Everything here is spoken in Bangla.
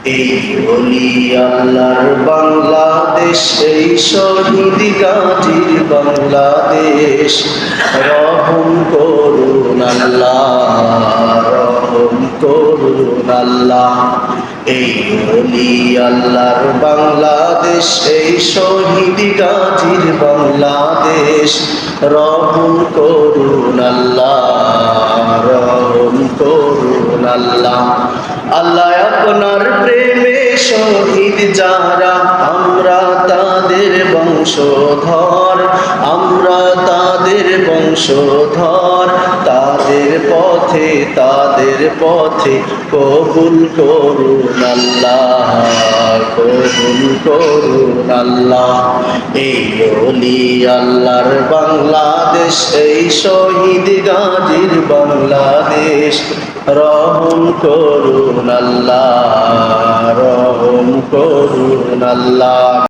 এই বলি আল্লাহর বাংলাদেশ, এই শহীদ গাজীর বাংলাদেশ। রহম করুন আল্লাহ, রহম করুন আল্লাহ। এই বলি আল্লাহর বাংলাদেশ, এই শহীদ গাজীর বাংলাদেশ। রহম করুন আল্লাহ, রহম করুন আল্লাহ। আল্লাহ আপনার প্রেমে শহীদ যারা, আমরা তাদের বংশধর, আমরা তাদের বংশধর। তাদের পথে কবুল করুন আল্লাহ, কবুল করুন আল্লাহ। এই বলি আল্লাহর বাংলাদেশ, এই শহীদ গাজীর বাংলাদেশ। রহম করুন আল্লাহ, রহম করুন আল্লাহ।